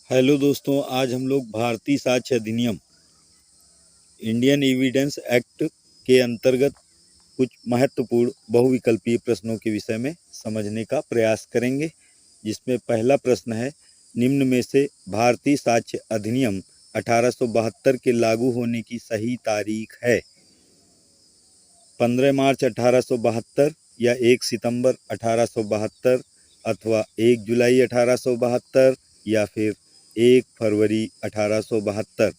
Hello दोस्तों, आज हम लोग भारतीय साक्ष्य अधिनियम इंडियन एविडेंस एक्ट के अंतर्गत कुछ महत्वपूर्ण बहुविकल्पीय प्रश्नों के विषय में समझने का प्रयास करेंगे। जिसमें पहला प्रश्न है, निम्न में से भारतीय साक्ष्य अधिनियम 1872 के लागू होने की सही तारीख है? 15 मार्च 1872 या 1 सितंबर 1872 अथवा 1 जुलाई 1872 या फिर 1 फरवरी 1872।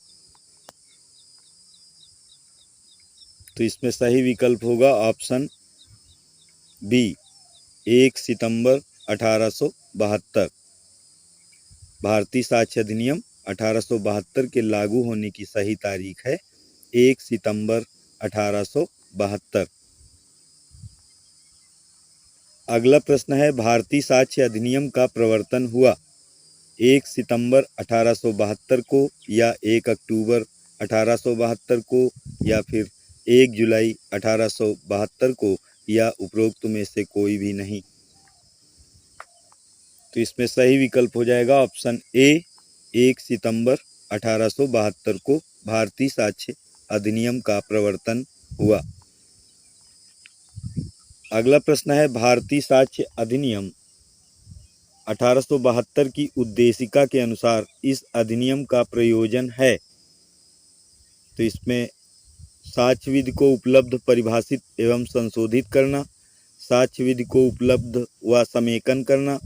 तो इसमें सही विकल्प होगा ऑप्शन बी, 1 सितंबर 1872। भारतीय साक्ष्य अधिनियम 1872 के लागू होने की सही तारीख है 1 सितंबर 1872। अगला प्रश्न है, भारतीय साक्ष्य अधिनियम का प्रवर्तन हुआ 1 सितंबर 1872 को या 1 अक्टूबर 1872 को या फिर 1 जुलाई 1872 को या उपरोक्त में से कोई भी नहीं। तो इसमें सही विकल्प हो जाएगा ऑप्शन ए, 1 सितंबर 1872 को भारतीय साक्ष्य अधिनियम का प्रवर्तन हुआ। अगला प्रश्न है, भारतीय साक्ष्य अधिनियम 1872 की उद्देशिका के अनुसार इस अधिनियम का प्रयोजन है। तो इसमें साक्ष्य विधि को उपलब्ध, परिभाषित एवं संशोधित करना, साक्ष्य विधि को उपलब्ध व समेकन करना,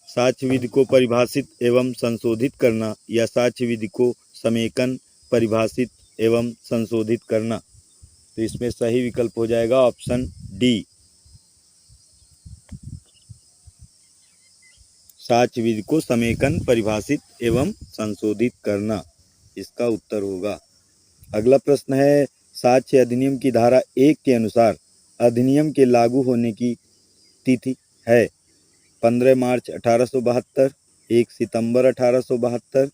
साक्ष्य विधि को परिभाषित एवं संशोधित करना या साक्ष्य विधि को समेकन, परिभाषित एवं संशोधित करना। तो इसमें सही विकल्प हो जाएगा ऑप्शन डी, साक्ष्य विधि को समेकन, परिभाषित एवं संशोधित करना इसका उत्तर होगा। अगला प्रश्न है, साक्ष्य अधिनियम की धारा 1 के अनुसार अधिनियम के लागू होने की तिथि है 15 मार्च 1872, 1 सितंबर 1872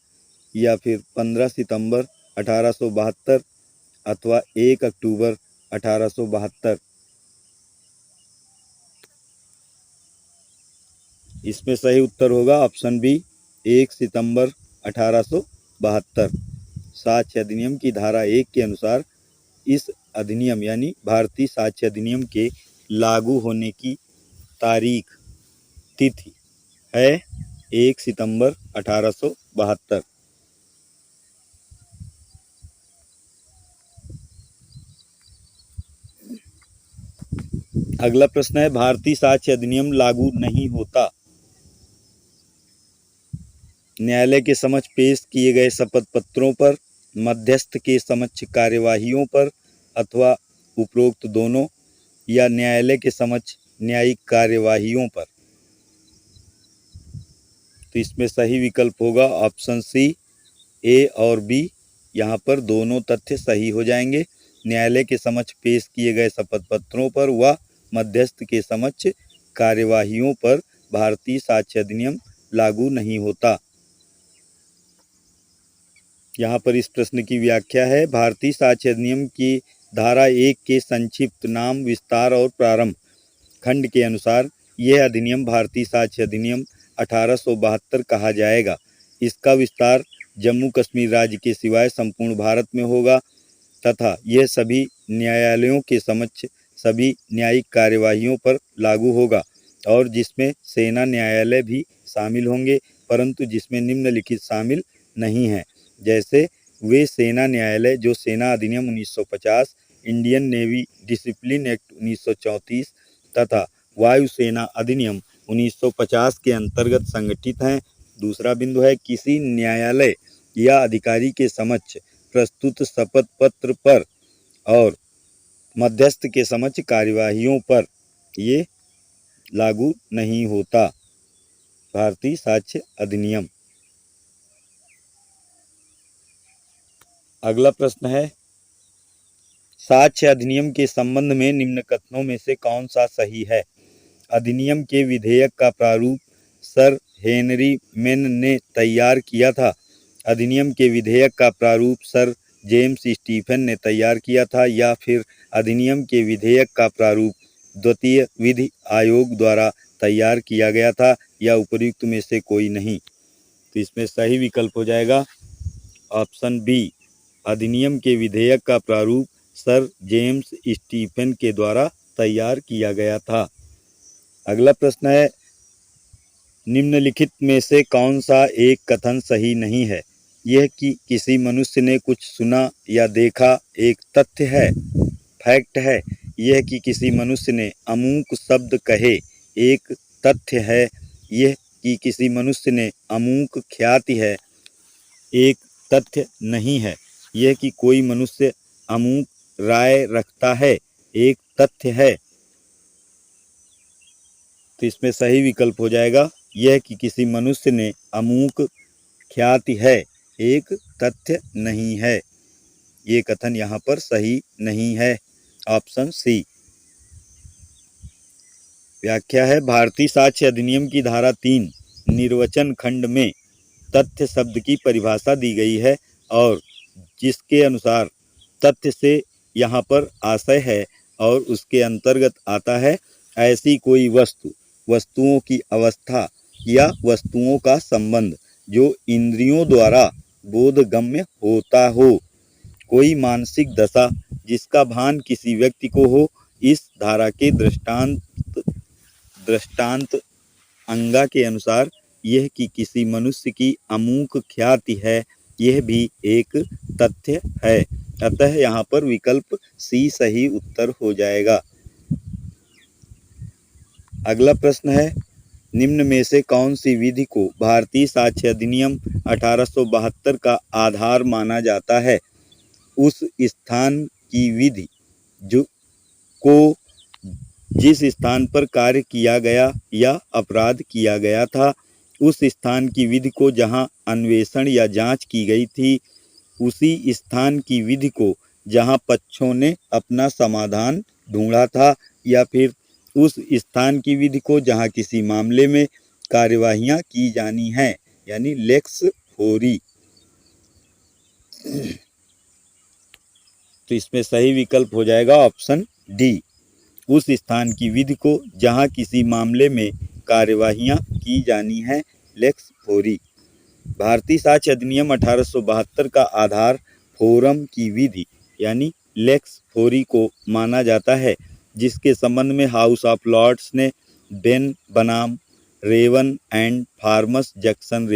या फिर 15 सितंबर 1872 अथवा 1 अक्टूबर 1872। इसमें सही उत्तर होगा ऑप्शन बी, 1 सितंबर 1872। साक्ष्य अधिनियम की धारा 1 के अनुसार इस अधिनियम यानी भारतीय साक्ष्य अधिनियम के लागू होने की तारीख, तिथि है 1 सितंबर 1872। अगला प्रश्न है, भारतीय साक्ष्य अधिनियम लागू नहीं होता न्यायालय के समक्ष पेश किए गए शपथ पत्रों पर, मध्यस्थ के समक्ष कार्यवाहियों पर अथवा उपरोक्त दोनों या न्यायालय के समक्ष न्यायिक कार्यवाहियों पर। तो इसमें सही विकल्प होगा ऑप्शन सी, ए और बी। यहाँ पर दोनों तथ्य सही हो जाएंगे। न्यायालय के समक्ष पेश किए गए शपथ पत्रों पर व मध्यस्थ के समक्ष कार्यवाहियों पर भारतीय साक्ष्य अधिनियम लागू नहीं होता। यहाँ पर इस प्रश्न की व्याख्या है, भारतीय साक्ष्य अधिनियम की धारा 1 के संक्षिप्त नाम, विस्तार और प्रारंभ खंड के अनुसार यह अधिनियम भारतीय साक्ष्य अधिनियम 1872 कहा जाएगा। इसका विस्तार जम्मू कश्मीर राज्य के सिवाय संपूर्ण भारत में होगा तथा यह सभी न्यायालयों के समक्ष सभी न्यायिक कार्यवाहियों पर लागू होगा और जिसमें सेना न्यायालय भी शामिल होंगे, परंतु जिसमें निम्नलिखित शामिल नहीं हैं, जैसे वे सेना न्यायालय जो सेना अधिनियम 1950, इंडियन नेवी डिसिप्लिन एक्ट 1934 तथा वायुसेना अधिनियम 1950 के अंतर्गत संगठित हैं। दूसरा बिंदु है, किसी न्यायालय या अधिकारी के समक्ष प्रस्तुत शपथ पत्र पर और मध्यस्थ के समक्ष कार्यवाहियों पर ये लागू नहीं होता भारतीय साक्ष्य अधिनियम। अगला प्रश्न है, साक्ष्य अधिनियम के संबंध में निम्न कथनों में से कौन सा सही है? अधिनियम के विधेयक का प्रारूप सर हेनरी मेन ने तैयार किया था। अधिनियम के विधेयक का प्रारूप सर जेम्स स्टीफन ने तैयार किया था या फिर अधिनियम के विधेयक का प्रारूप द्वितीय विधि आयोग द्वारा तैयार किया गया था या उपर्युक्त में से कोई नहीं। तो इसमें सही विकल्प हो जाएगा ऑप्शन बी। अधिनियम के विधेयक का प्रारूप सर जेम्स स्टीफन के द्वारा तैयार किया गया था। अगला प्रश्न है, निम्नलिखित में से कौन सा एक कथन सही नहीं है? यह कि किसी मनुष्य ने कुछ सुना या देखा एक तथ्य है, फैक्ट है। यह कि किसी मनुष्य ने अमूक शब्द कहे एक तथ्य है। यह कि किसी मनुष्य ने अमूक ख्याति है एक तथ्य नहीं है। यह कि कोई मनुष्य अमूक राय रखता है एक तथ्य है। तो इसमें सही विकल्प हो जाएगा यह कि किसी मनुष्य ने अमूक ख्याति है एक तथ्य नहीं है। ये कथन यहाँ पर सही नहीं है, ऑप्शन सी। व्याख्या है, भारतीय साक्ष्य अधिनियम की धारा 3 निर्वचन खंड में तथ्य शब्द की परिभाषा दी गई है और जिसके अनुसार तथ्य से यहाँ पर आशय है और उसके अंतर्गत आता है ऐसी कोई वस्तु, वस्तुओं की अवस्था या वस्तुओं का संबंध जो इंद्रियों द्वारा बोधगम्य होता हो। कोई मानसिक दशा जिसका भान किसी व्यक्ति को हो। इस धारा के दृष्टांत अंगा के अनुसार यह कि किसी मनुष्य की अमूक ख्याति है, यह भी एक तथ्य है। अतः यहाँ पर विकल्प सी सही उत्तर हो जाएगा। अगला प्रश्न है, निम्न में से कौन सी विधि को भारतीय साक्ष्य अधिनियम 1872 का आधार माना जाता है? उस स्थान की विधि जिस स्थान पर कार्य किया गया या अपराध किया गया था, उस स्थान की विधि को जहां अन्वेषण या जांच की गई थी, उसी स्थान की विधि को जहां पक्षों ने अपना समाधान ढूंढा था, या फिर उस स्थान की विधि को जहां किसी मामले में कार्यवाहियां की जानी हैं, यानी लेक्स फोरी। तो इसमें सही विकल्प हो जाएगा ऑप्शन डी। उस स्थान की विधि को जहां किसी मामले में कार्यवाहियां की जानी हैं, लेक्स फोरी। भारतीय साक्ष्य अधिनियम 1872 का आधार फोरम की विधि यानी लेक्स फोरी को माना जाता है, जिसके संबंध में हाउस ऑफ लॉर्ड्स ने बेन बनाम रेवन एंड फार्मस junction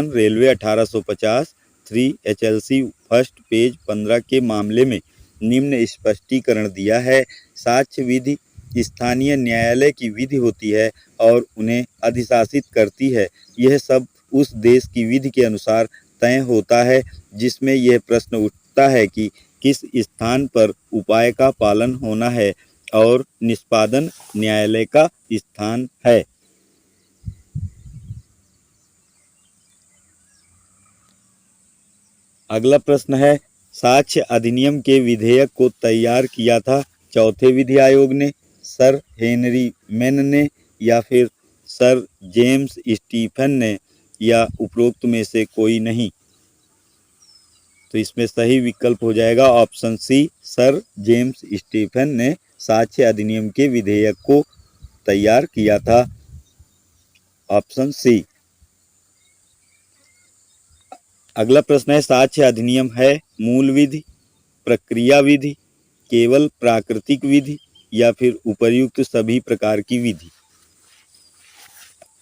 railway 1850 3 HLC first page 15 के मामले में निम्न स्पष्टीकरण दिया है। साक्ष्य विधि स्थानीय न्यायालय की विधि होती है और उन्हें अधिशासित करती है। यह सब उस देश की विधि के अनुसार तय होता है जिसमें यह प्रश्न उठता है कि किस स्थान पर उपाय का पालन होना है और निष्पादन न्यायालय का स्थान है। अगला प्रश्न है, साक्ष्य अधिनियम के विधेयक को तैयार किया था चौथे विधि आयोग ने, सर हेनरी मेन ने, या फिर सर जेम्स स्टीफन ने, या उपरोक्त में से कोई नहीं? तो इसमें सही विकल्प हो जाएगा option C, Sir James Stephen ने साक्ष्य अधिनियम के विधेयक को तैयार किया था, ऑप्शन सी। अगला प्रश्न है, साक्ष्य अधिनियम है मूल विधि, प्रक्रिया विधि, केवल प्राकृतिक विधि, या फिर उपर्युक्त सभी प्रकार की विधि?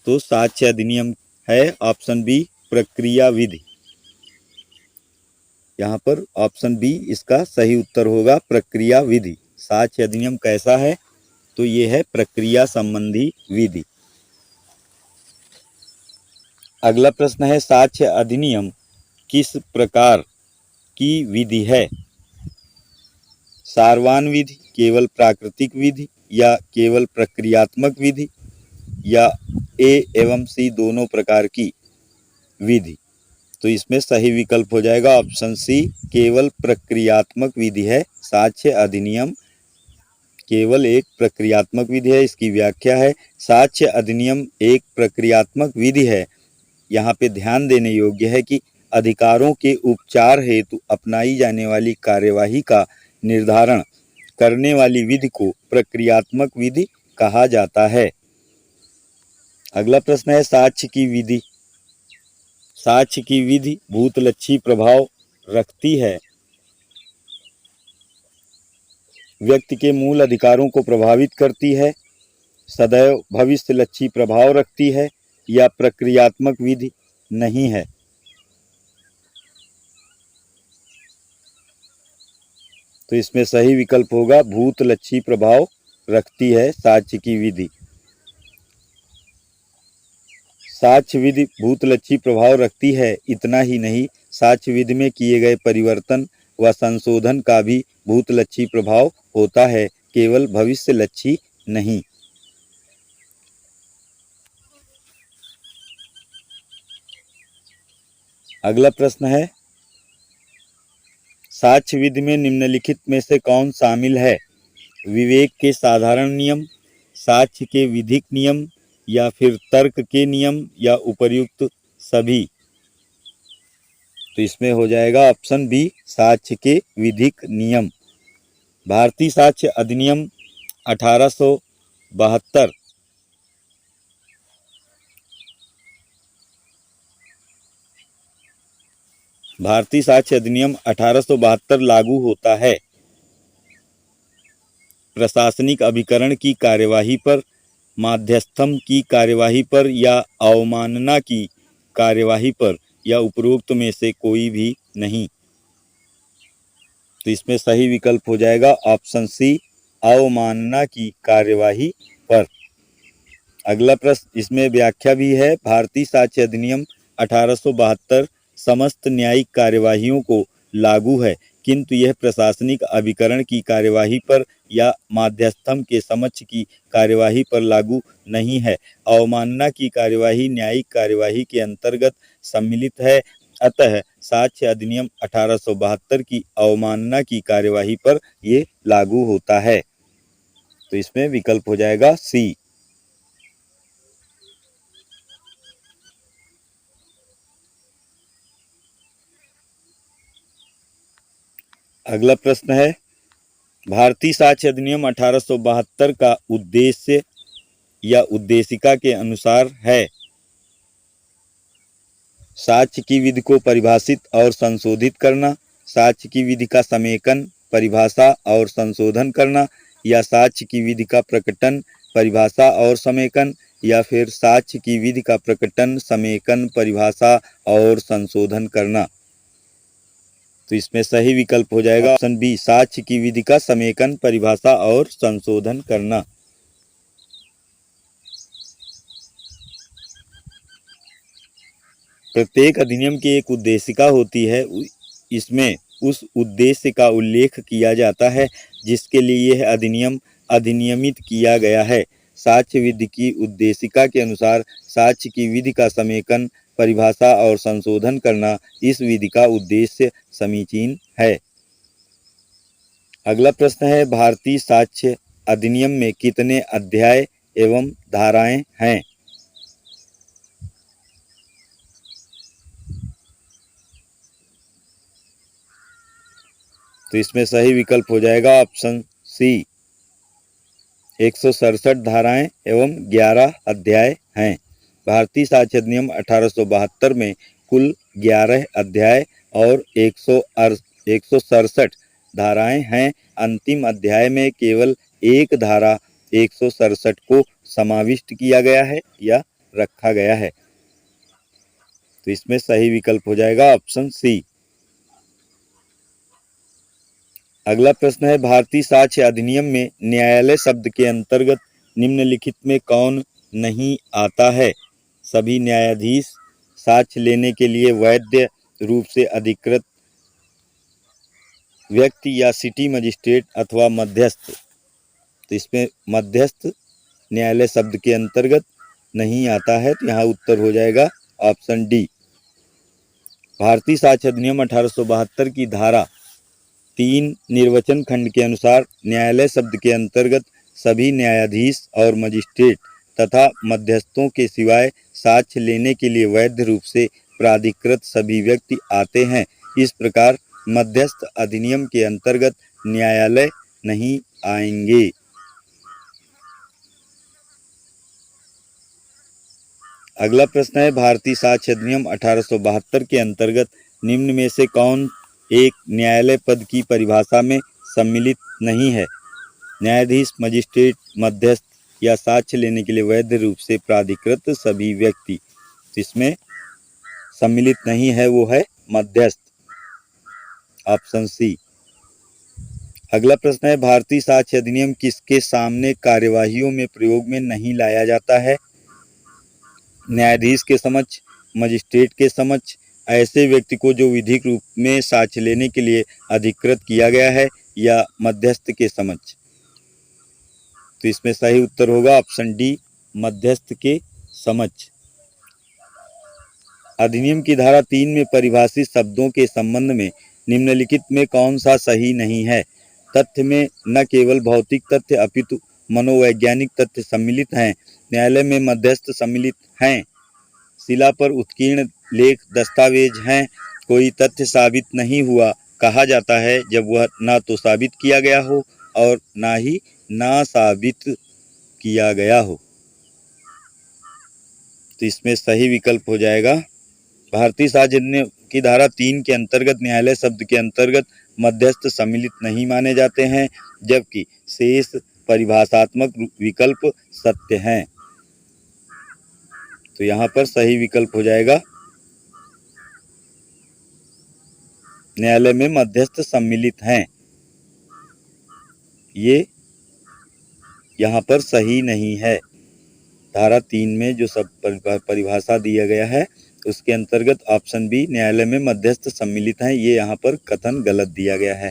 तो साक्ष्य अधिनियम है ऑप्शन बी, प्रक्रिया विधि। यहाँ पर ऑप्शन बी इसका सही उत्तर होगा, प्रक्रिया विधि। साक्ष्य अधिनियम कैसा है? तो ये है प्रक्रिया संबंधी विधि। अगला प्रश्न है, साक्ष्य अधिनियम किस प्रकार की विधि है? सारवान विधि, केवल प्राकृतिक विधि, या केवल प्रक्रियात्मक विधि, या ए एवं सी दोनों प्रकार की विधि? तो इसमें सही विकल्प हो जाएगा ऑप्शन सी, केवल प्रक्रियात्मक विधि है। साक्ष्य अधिनियम केवल एक प्रक्रियात्मक विधि है। इसकी व्याख्या है, साक्ष्य अधिनियम एक प्रक्रियात्मक विधि है। यहाँ पे ध्यान देने योग्य है कि अधिकारों के उपचार हेतु अपनाई जाने वाली कार्यवाही का निर्धारण करने वाली विधि को प्रक्रियात्मक विधि कहा जाता है। अगला प्रश्न है, साक्ष्य की विधि साक्ष्य की विधि भूतलक्षी प्रभाव रखती है, व्यक्ति के मूल अधिकारों को प्रभावित करती है, सदैव भविष्यलक्षी प्रभाव रखती है या प्रक्रियात्मक विधि नहीं है। तो इसमें सही विकल्प होगा भूतलक्षी प्रभाव रखती है साक्ष्य की विधि। साक्ष्य विधि भूतलक्षी प्रभाव रखती है, इतना ही नहीं, साक्ष्य विधि में किए गए परिवर्तन व संशोधन का भी भूतलक्षी प्रभाव होता है, केवल भविष्यलक्षी नहीं। अगला प्रश्न है, साक्ष्य विधि में निम्नलिखित में से कौन शामिल है? विवेक के साधारण नियम, साक्ष्य के विधिक नियम, या फिर तर्क के नियम, या उपर्युक्त सभी? तो इसमें हो जाएगा ऑप्शन बी साक्ष्य के विधिक नियम। भारतीय साक्ष्य अधिनियम 1872 भारतीय साक्ष्य अधिनियम 1872 लागू होता है प्रशासनिक अभिकरण की कार्यवाही पर, माध्यस्थम की कार्यवाही पर, या अवमानना की कार्यवाही पर, या उपरोक्त में से कोई भी नहीं। तो इसमें सही विकल्प हो जाएगा ऑप्शन सी अवमानना की कार्यवाही पर। अगला प्रश्न, इसमें व्याख्या भी है। भारतीय साक्ष्य अधिनियम 1872 समस्त न्यायिक कार्यवाहियों को लागू है, किंतु यह प्रशासनिक अभिकरण की कार्यवाही पर या माध्यस्थम के समक्ष की कार्यवाही पर लागू नहीं है। अवमानना की कार्यवाही न्यायिक कार्यवाही के अंतर्गत सम्मिलित है, अतः साक्ष्य अधिनियम 1872 की अवमानना की कार्यवाही पर ये लागू होता है। तो इसमें विकल्प हो जाएगा सी। अगला प्रश्न है, भारतीय साक्ष्य अधिनियम 1872 का उद्देश्य या उद्देशिका के अनुसार है साक्ष्य की विधि को परिभाषित और संशोधित करना, साक्ष्य की विधि का समेकन, परिभाषा और संशोधन करना, या साक्ष्य की विधि का प्रकटन, परिभाषा और समेकन, या फिर साक्ष्य की विधि का प्रकटन, समेकन, परिभाषा और संशोधन करना। तो इसमें सही विकल्प हो जाएगा ऑप्शन बी साक्ष्य की विधि का समेकन, परिभाषा और संशोधन करना। प्रत्येक अधिनियम की एक उद्देशिका होती है, इसमें उस उद्देश्य का उल्लेख किया जाता है जिसके लिए यह अधिनियम अधिनियमित किया गया है। साक्ष्य विधि की उद्देशिका के अनुसार साक्ष्य की विधि का समेकन, परिभाषा और संशोधन करना इस विधि का उद्देश्य समीचीन है। अगला प्रश्न है, भारतीय साक्ष्य अधिनियम में कितने अध्याय एवं धाराएं हैं? तो इसमें सही विकल्प हो जाएगा ऑप्शन सी 167 धाराएं एवं 11 अध्याय हैं। भारतीय साक्ष्य अधिनियम 1872 में कुल 11 अध्याय और 167 धाराएं हैं। अंतिम अध्याय में केवल एक धारा 167 को समाविष्ट किया गया है या रखा गया है। तो इसमें सही विकल्प हो जाएगा ऑप्शन सी। अगला प्रश्न है, भारतीय साक्ष्य अधिनियम में न्यायालय शब्द के अंतर्गत निम्नलिखित में कौन नहीं आता है? सभी न्यायाधीश, साक्ष्य लेने के लिए वैध रूप से अधिकृत व्यक्ति या सिटी मजिस्ट्रेट अथवा मध्यस्थ। तो इसमें मध्यस्थ न्यायालय शब्द के अंतर्गत नहीं आता है, तो यहाँ उत्तर हो जाएगा ऑप्शन डी। भारतीय साक्ष्य अधिनियम 1872 की धारा 3 निर्वचन खंड के अनुसार न्यायालय शब्द के अंतर्गत सभी न्यायाधीश और मजिस्ट्रेट तथा मध्यस्थों के सिवाय साक्ष्य लेने के लिए वैध रूप से प्राधिकृत सभी व्यक्ति आते हैं। इस प्रकार मध्यस्थ अधिनियम के अंतर्गत न्यायालय नहीं आएंगे। अगला प्रश्न है, भारतीय साक्ष्य अधिनियम 1872 के अंतर्गत निम्न में से कौन एक न्यायालय पद की परिभाषा में सम्मिलित नहीं है? न्यायाधीश, मजिस्ट्रेट, मध्यस्थ या साक्ष्य लेने के लिए वैध रूप से प्राधिकृत सभी व्यक्ति। इसमें सम्मिलित नहीं है, वो है मध्यस्थ, ऑप्शन सी। अगला प्रश्न है, भारतीय साक्ष्य अधिनियम किसके सामने कार्यवाहियों में प्रयोग में नहीं लाया जाता है? न्यायाधीश के समक्ष, मजिस्ट्रेट के समक्ष, ऐसे व्यक्ति को जो विधिक रूप में साक्ष्य लेने के लिए अधिकृत किया गया है, या मध्यस्थ के समक्ष। तो इसमें सही उत्तर होगा ऑप्शन डी, मध्यस्थ के समक्ष। अधिनियम की धारा 3 में परिभाषित शब्दों के संबंध में निम्नलिखित में कौन सा सही नहीं है? तथ्य में न केवल भौतिक तथ्य अपितु मनोवैज्ञानिक तथ्य सम्मिलित हैं। न्यायालय में मध्यस्थ सम्मिलित हैं। शिला पर उत्कीर्ण लेख दस्तावेज हैं। कोई तथ्य साबित नहीं हुआ कहा जाता है जब वह ना तो साबित किया गया हो और ना ही ना साबित किया गया हो। तो इसमें सही विकल्प हो जाएगा, भारतीय साक्ष्य अधिनियम की धारा 3 के अंतर्गत न्यायालय शब्द के अंतर्गत मध्यस्थ सम्मिलित नहीं माने जाते हैं, जबकि शेष परिभाषात्मक विकल्प सत्य हैं। तो यहाँ पर सही विकल्प हो जाएगा, न्यायालय में मध्यस्थ सम्मिलित हैं। ये यहाँ पर सही नहीं है। धारा 3 में जो सब परिभाषा दिया गया है उसके अंतर्गत ऑप्शन बी, न्यायालय में मध्यस्थ सम्मिलित हैं, ये यहाँ पर कथन गलत दिया गया है।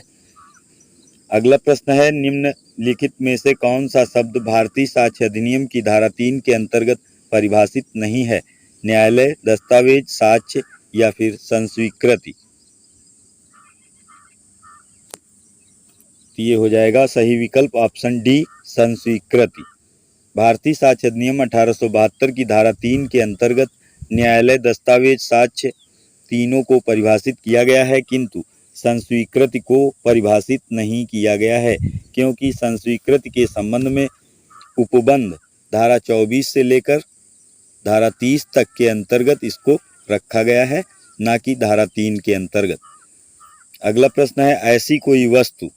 अगला प्रश्न है, निम्नलिखित में से कौन सा शब्द भारतीय साक्ष्य अधिनियम की धारा 3 के अंतर्गत परिभाषित नहीं है? न्यायालय, दस्तावेज, साक्ष्य या फिर संस्वीकृति। ये हो जाएगा सही विकल्प ऑप्शन डी, संस्वीकृति। भारतीय साक्ष्य अधिनियम 1872 की धारा 3 के अंतर्गत न्यायालय, दस्तावेज, साक्ष्य तीनों को परिभाषित किया गया है, किंतु संस्वीकृति को परिभाषित नहीं किया गया है, क्योंकि संस्वीकृति के संबंध में उपबंध धारा 24 से लेकर धारा 30 तक के अंतर्गत इसको रखा गया है, ना कि धारा 3 के अंतर्गत। अगला प्रश्न है, ऐसी कोई वस्तु,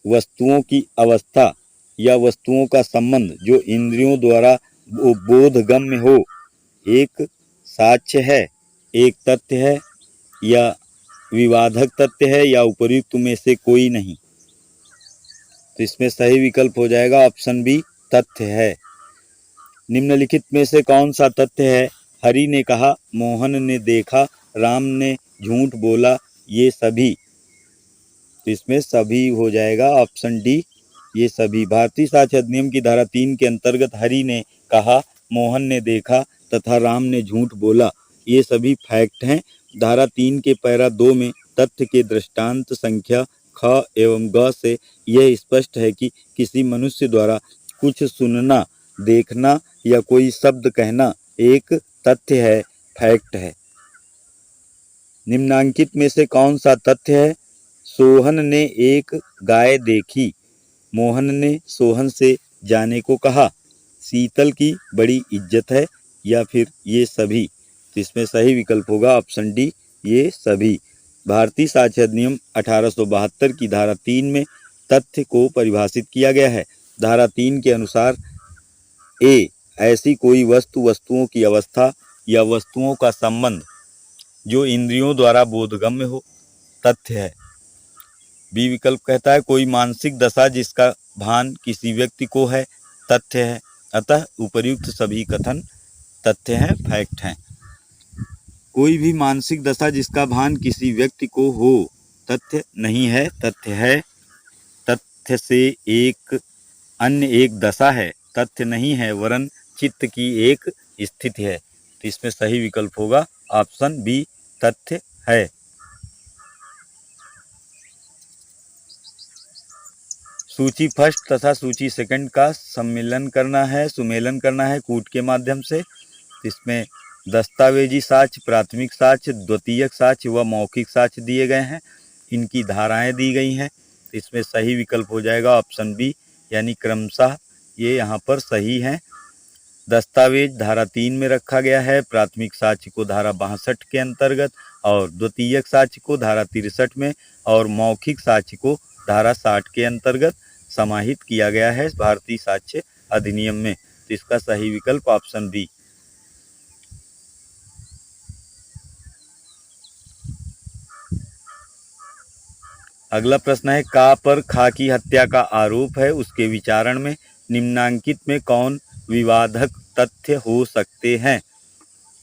वस्तुओं की अवस्था या वस्तुओं का संबंध जो इंद्रियों द्वारा बोधगम्य हो, एक साक्ष्य है, एक तथ्य है, या विवादक तथ्य है, या उपर्युक्त में से कोई नहीं। तो इसमें सही विकल्प हो जाएगा ऑप्शन बी, तथ्य है। निम्नलिखित में से कौन सा तथ्य है? हरि ने कहा, मोहन ने देखा, राम ने झूठ बोला, ये सभी। तो इसमें सभी हो जाएगा ऑप्शन डी, ये सभी। भारतीय साक्ष्य अधिनियम की धारा 3 के अंतर्गत हरि ने कहा, मोहन ने देखा तथा राम ने झूठ बोला, ये सभी फैक्ट हैं। धारा 3 के पैरा 2 में तथ्य के दृष्टांत संख्या ख एवं ग से यह स्पष्ट है कि किसी मनुष्य द्वारा कुछ सुनना, देखना या कोई शब्द कहना एक तथ्य है, फैक्ट है। निम्नांकित में से कौन सा तथ्य है? सोहन ने एक गाय देखी, मोहन ने सोहन से जाने को कहा, शीतल की बड़ी इज्जत है, या फिर ये सभी। तो इसमें सही विकल्प होगा ऑप्शन डी, ये सभी। भारतीय साक्ष्य अधिनियम 1872 की धारा 3 में तथ्य को परिभाषित किया गया है। धारा 3 के अनुसार ए, ऐसी कोई वस्तु, वस्तुओं की अवस्था या वस्तुओं का संबंध जो इंद्रियों द्वारा बोधगम्य हो, तथ्य है। बी विकल्प कहता है, कोई मानसिक दशा जिसका भान किसी व्यक्ति को है, तथ्य है। अतः उपर्युक्त सभी कथन तथ्य हैं, फैक्ट हैं। कोई भी मानसिक दशा जिसका भान किसी व्यक्ति को हो, तथ्य नहीं है, तथ्य है। तथ्य से एक अन्य एक दशा है, तथ्य नहीं है, वरन चित्त की एक स्थिति है। तो इसमें सही विकल्प होगा ऑप्शन बी, तथ्य है। सूची फर्स्ट तथा सूची सेकंड का सुमेलन करना है कूट के माध्यम से। इसमें दस्तावेजी साक्ष्य, प्राथमिक साक्ष्य, द्वितीयक साक्ष्य व मौखिक साक्ष्य दिए गए हैं। इनकी धाराएं दी गई हैं। इसमें सही विकल्प हो जाएगा ऑप्शन बी, यानी क्रमशः ये यहाँ पर सही हैं। दस्तावेज धारा 3 में रखा गया है, प्राथमिक साक्ष्य को धारा 62 के अंतर्गत और द्वितीयक साक्ष्य को धारा 63 में और मौखिक साक्ष्य को धारा 60 के अंतर्गत समाहित किया गया है भारतीय साक्ष्य अधिनियम में। तो इसका सही विकल्प ऑप्शन बी। अगला प्रश्न है, का पर खा की हत्या का आरोप है, उसके विचारण में निम्नांकित में कौन विवादक तथ्य हो सकते हैं?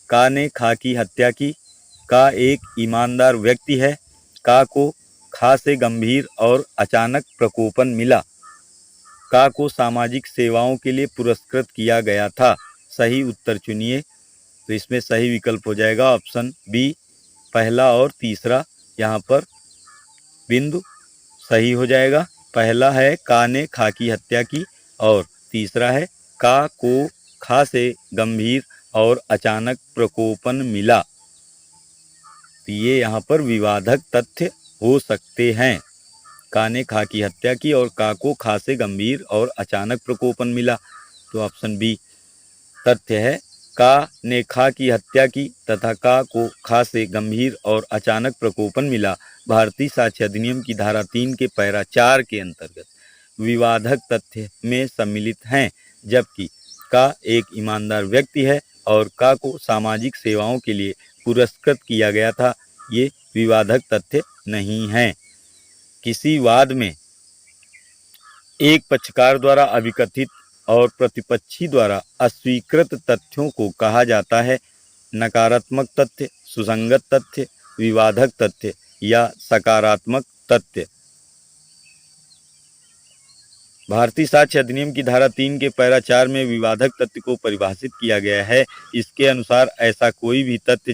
का ने खा की हत्या की, का एक ईमानदार व्यक्ति है, का को खा से गंभीर और अचानक प्रकोपन मिला, का को सामाजिक सेवाओं के लिए पुरस्कृत किया गया था। सही उत्तर चुनिए। तो इसमें सही विकल्प हो जाएगा ऑप्शन बी, पहला और तीसरा। यहाँ पर बिंदु सही हो जाएगा। पहला है का ने खा की हत्या की और तीसरा है का को खा से गंभीर और अचानक प्रकोपन मिला। तो ये यहाँ पर विवादक तथ्य हो सकते हैं। का ने खा की हत्या की और का को खा से गंभीर और अचानक प्रकोपन मिला। तो ऑप्शन बी तथ्य है। का ने खा की हत्या की तथा का को खा से गंभीर और अचानक प्रकोपन मिला भारतीय साक्ष्य अधिनियम की धारा 3 के पैरा 4 के अंतर्गत विवादक तथ्य में सम्मिलित हैं, जबकि का एक ईमानदार व्यक्ति है और का को सामाजिक सेवाओं के लिए पुरस्कृत किया गया था, ये विवादक तथ्य नहीं हैं। किसी वाद में एक पक्षकार द्वारा अभिकथित और प्रतिपक्षी द्वारा अस्वीकृत तथ्यों को कहा जाता है नकारात्मक तथ्य, सुसंगत तथ्य, विवादक तथ्य या सकारात्मक तथ्य। भारतीय साक्ष्य अधिनियम की धारा 3 के पैरा 4 में विवादक तथ्य को परिभाषित किया गया है। इसके अनुसार ऐसा कोई भी तथ्य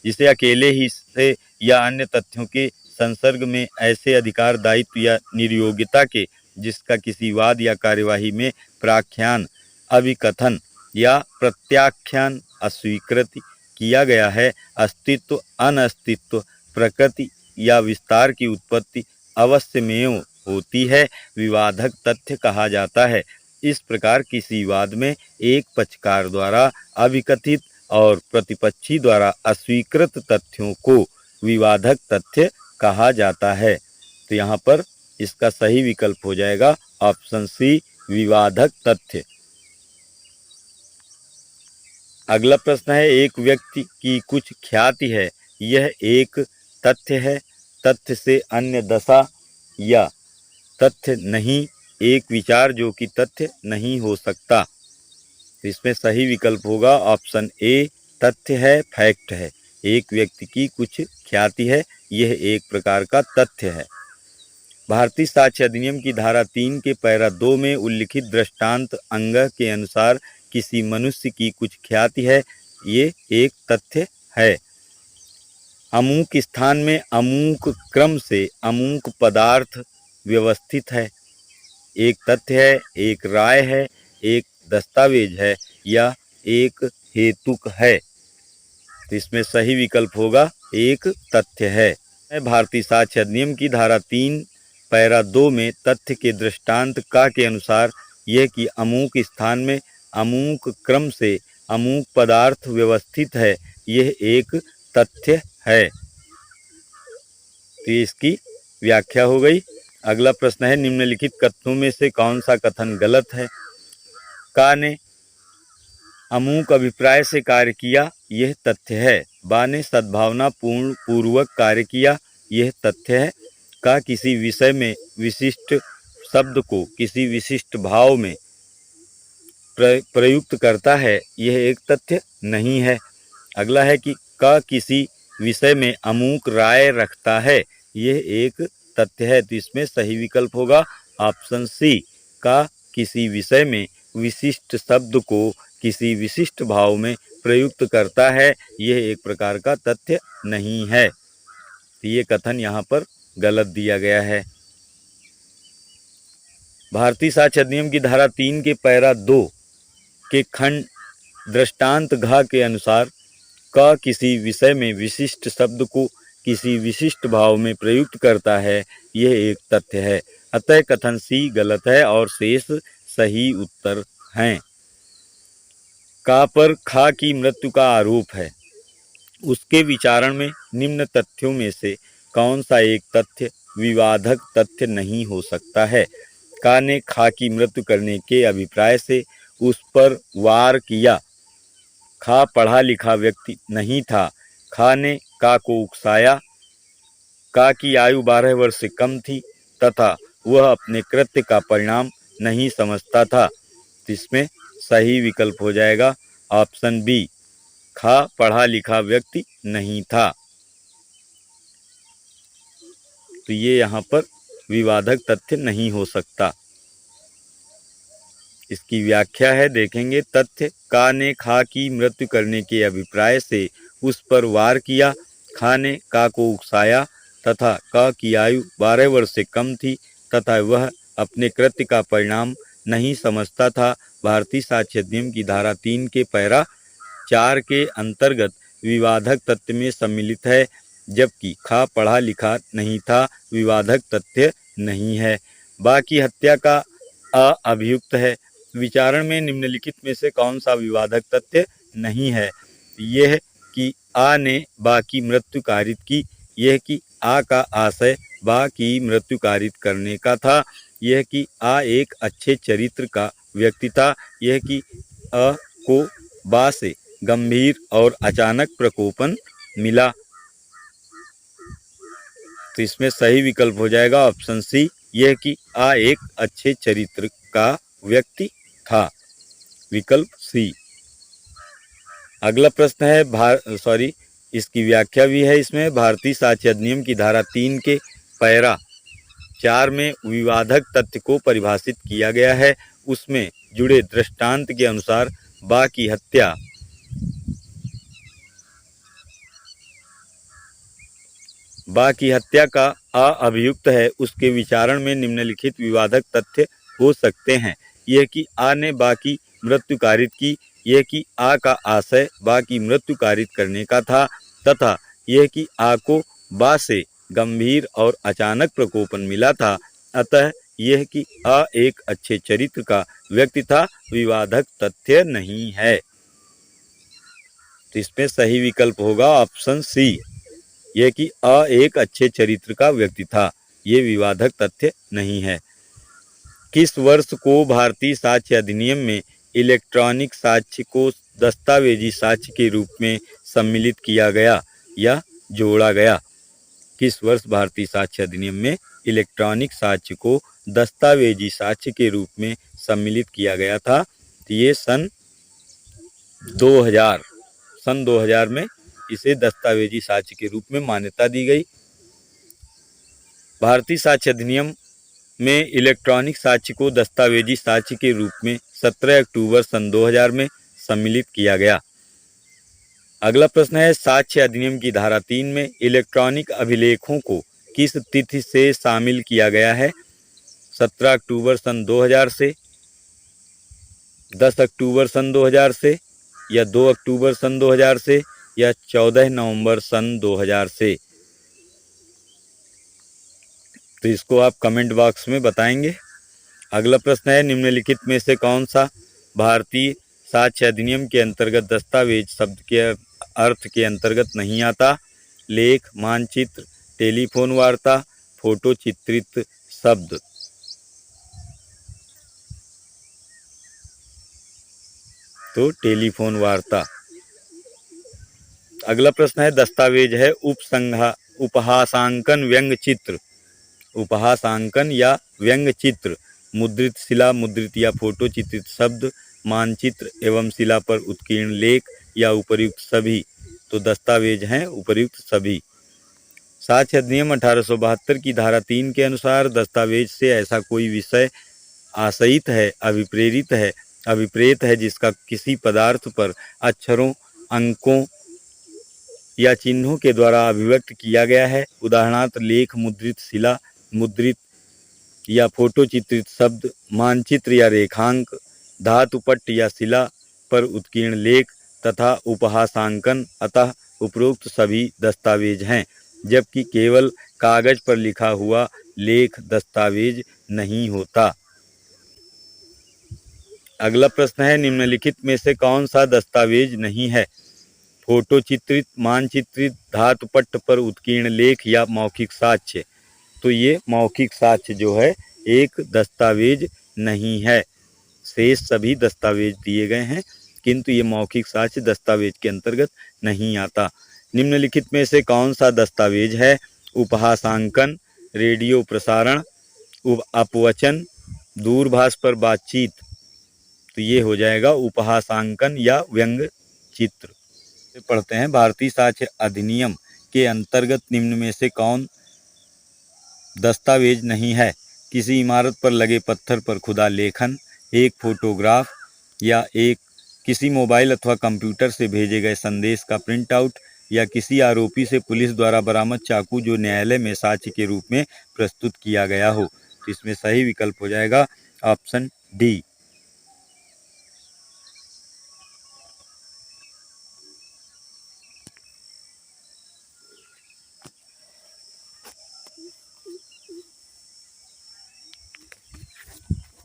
जिसे अकेले ही से या अन्य तथ्यों के संसर्ग में ऐसे अधिकार, दायित्व या निर्योग्यता के जिसका किसी वाद या कार्यवाही में प्राख्यान, अभिकथन या प्रत्याख्यान, अस्वीकृति किया गया है, अस्तित्व, अनस्तित्व, प्रकृति या विस्तार की उत्पत्ति अवश्यमेव होती है, विवादक तथ्य कहा जाता है। इस प्रकार किसी वाद में एक पक्षकार द्वारा अभिकथित और प्रतिपक्षी द्वारा अस्वीकृत तथ्यों को विवादक तथ्य कहा जाता है। तो यहाँ पर इसका सही विकल्प हो जाएगा ऑप्शन सी, विवादक तथ्य। अगला प्रश्न है, एक व्यक्ति की कुछ ख्याति है, यह एक तथ्य है, तथ्य से अन्य दशा या तथ्य नहीं, एक विचार जो कि तथ्य नहीं हो सकता। तो इसमें सही विकल्प होगा ऑप्शन ए, तथ्य है, फैक्ट है। एक व्यक्ति की कुछ ख्याति है, यह एक प्रकार का तथ्य है। भारतीय साक्ष्य अधिनियम की धारा 3 के पैरा 2 में उल्लिखित दृष्टांत अंग के अनुसार किसी मनुष्य की कुछ ख्याति है, ये एक तथ्य है। अमूक स्थान में अमूक क्रम से अमूक पदार्थ व्यवस्थित है, एक तथ्य है, एक राय है, एक दस्तावेज है या एक हेतुक है। तो इसमें सही विकल्प होगा एक तथ्य है। भारतीय साक्ष्य अधिनियम की धारा 3 पैरा 2 में तथ्य के दृष्टांत का के अनुसार यह कि अमूक स्थान में अमूक क्रम से अमूक पदार्थ व्यवस्थित है, यह एक तथ्य है। तो इसकी व्याख्या हो गई। अगला प्रश्न है, निम्नलिखित कथनों में से कौन सा कथन गलत है? का ने अमूक अभिप्राय से कार्य किया, यह तथ्य है। बा ने सद्भावना पूर्वक कार्य किया, यह तथ्य है। का किसी विषय में विशिष्ट शब्द को किसी विशिष्ट भाव में प्रयुक्त करता है, यह एक तथ्य नहीं है। अगला है कि का किसी विषय में अमूक राय रखता है, यह एक तथ्य है। तो इसमें सही विकल्प होगा ऑप्शन सी, का किसी विषय में विशिष्ट शब्द को किसी विशिष्ट भाव में प्रयुक्त करता है, यह एक प्रकार का तथ्य नहीं है। तो ये कथन यहाँ पर गलत दिया गया है। भारतीय साक्ष्य अधिनियम की धारा 3 के पैरा 2 के खंड दृष्टांत घ के अनुसार क किसी विषय में विशिष्ट शब्द को किसी विशिष्ट भाव में प्रयुक्त करता है, यह एक तथ्य है। अतः कथन सी गलत है और शेष सही उत्तर हैं। का पर खा की मृत्यु का आरोप है। उसके विचारण में निम्न तथ्यों में से कौन सा एक तथ्य विवादक तथ्य नहीं हो सकता है। का ने खा की मृत्यु करने के अभिप्राय से उस पर वार किया। खा पढ़ा लिखा व्यक्ति नहीं था। खा ने का को उकसाया। का की आयु 12 वर्ष से कम थी तथा वह अपने कृत्य का परिणाम नहीं समझता था। इसमें सही विकल्प हो जाएगा ऑप्शन बी, खा पढ़ा लिखा व्यक्ति नहीं था। तो ये यहाँ पर विवादक तथ्य नहीं हो सकता। इसकी व्याख्या है, देखेंगे। तथ्य, का ने खा की मृत्यु करने के अभिप्राय से उस पर वार किया। खा ने का को उकसाया तथा का की आयु 12 वर्ष से कम थी तथा वह अपने कृत्य का परिणाम नहीं समझता था। भारतीय साक्ष्य अधिनियम की धारा 3 के पैरा 4 के अंतर्गत विवादक तथ्य में सम्मिलित है, जबकि खा पढ़ा लिखा नहीं था विवादक तथ्य नहीं है। बाकी हत्या का अभियुक्त है। विचारण में निम्नलिखित में से कौन सा विवादक तथ्य नहीं है। यह कि आ ने बा की मृत्यु कारित की। यह कि आ का आशय बा की मृत्यु कारित करने का था। यह कि आ एक अच्छे चरित्र का व्यक्ति था। यह कि अ को बा से गंभीर और अचानक प्रकोपन मिला। तो इसमें सही विकल्प हो जाएगा ऑप्शन सी, यह कि आ एक अच्छे चरित्र का व्यक्ति था। विकल्प सी। अगला प्रश्न है इसकी व्याख्या भी है इसमें। भारतीय साक्ष्य अधिनियम की धारा 3 के पैरा 4 में विवादक तथ्य को परिभाषित किया गया है। उसमें जुड़े दृष्टांत के अनुसार बा की हत्या का अभियुक्त है। उसके विचारण में निम्नलिखित विवादक तथ्य हो सकते हैं। यह कि आ ने बा की मृत्यु कारित की। यह कि आ का आशय बा की मृत्यु कारित करने का था तथा यह कि आ को बा से गंभीर और अचानक प्रकोपन मिला था। अतः यह कि आ एक अच्छे चरित्र का व्यक्ति था विवादक तथ्य नहीं है। तो इसमें सही विकल्प होगा ऑप्शन सी, यह कि अ एक अच्छे चरित्र का व्यक्ति था। ये विवादक तथ्य नहीं है। किस वर्ष को भारतीय साक्ष्य अधिनियम में इलेक्ट्रॉनिक साक्ष्य को दस्तावेजी साक्ष्य के रूप में सम्मिलित किया गया या जोड़ा गया? किस वर्ष भारतीय साक्ष्य अधिनियम में इलेक्ट्रॉनिक साक्ष्य को दस्तावेजी साक्ष्य के रूप में सम्मिलित किया गया था? तो ये सन 2000 में इसे दस्तावेजी साक्ष्य के रूप में मान्यता दी गई। भारतीय साक्ष्य अधिनियम में इलेक्ट्रॉनिक साक्ष्य को दस्तावेजी साक्ष्य के रूप में 17 अक्टूबर सन 2000 में सम्मिलित किया गया। अगला प्रश्न है, साक्ष्य अधिनियम की धारा 3 में इलेक्ट्रॉनिक अभिलेखों को किस तिथि से शामिल किया गया है? 17 अक्टूबर सन 2000 से, 10 अक्टूबर सन 2000 से, या 2 अक्टूबर सन 2000 से, या 14 नवंबर सन 2000 से? तो इसको आप कमेंट बॉक्स में बताएंगे। अगला प्रश्न है, निम्नलिखित में से कौन सा भारतीय साक्ष्य अधिनियम के अंतर्गत दस्तावेज शब्द के अर्थ के अंतर्गत नहीं आता? लेख, मानचित्र, टेलीफोन वार्ता, फोटो चित्रित शब्द। तो टेलीफोन वार्ता। अगला प्रश्न है, दस्तावेज है उपहासांकन व्यंग चित्र। उपहासांकन या व्यंग चित्र, मुद्रित शिला, मुद्रित या फोटो चित्रित शब्द, मानचित्र एवं शिला पर उत्कीर्ण लेख, या उपर्युक्त सभी? तो दस्तावेज हैं उपर्युक्त सभी। साक्ष्य अधिनियम 1872 की धारा 3 के अनुसार दस्तावेज से ऐसा कोई विषय आशयित है, अभिप्रेत है जिसका किसी पदार्थ पर अक्षरों, अंकों या चिन्हों के द्वारा अभिव्यक्त किया गया है। उदाहरणार्थ लेख, मुद्रित शिला, मुद्रित या फोटो चित्रित शब्द, मानचित्र या रेखांक, धातुपट्ट या शिला पर उत्कीर्ण लेख तथा उपहासांकन। अतः उपरोक्त सभी दस्तावेज हैं, जबकि केवल कागज पर लिखा हुआ लेख दस्तावेज नहीं होता। अगला प्रश्न है, निम्नलिखित में से कौन सा दस्तावेज नहीं है? फोटो चित्रित, मानचित्रित, धातुपट्ट पर उत्कीर्ण लेख या मौखिक साक्ष्य। तो ये मौखिक साक्ष्य जो है एक दस्तावेज नहीं है। शेष सभी दस्तावेज दिए गए हैं, किंतु ये मौखिक साक्ष्य दस्तावेज के अंतर्गत नहीं आता। निम्नलिखित में से कौन सा दस्तावेज है? उपहासांकन, रेडियो प्रसारण, अपवचन, दूरभाष पर बातचीत। तो ये हो जाएगा उपहासांकन या व्यंग चित्र। पढ़ते हैं, भारतीय साक्ष्य अधिनियम के अंतर्गत निम्न में से कौन दस्तावेज नहीं है? किसी इमारत पर लगे पत्थर पर खुदा लेखन, एक फोटोग्राफ या किसी मोबाइल अथवा कंप्यूटर से भेजे गए संदेश का प्रिंट आउट या किसी आरोपी से पुलिस द्वारा बरामद चाकू जो न्यायालय में साक्ष्य के रूप में प्रस्तुत किया गया हो। तो इसमें सही विकल्प हो जाएगा ऑप्शन डी।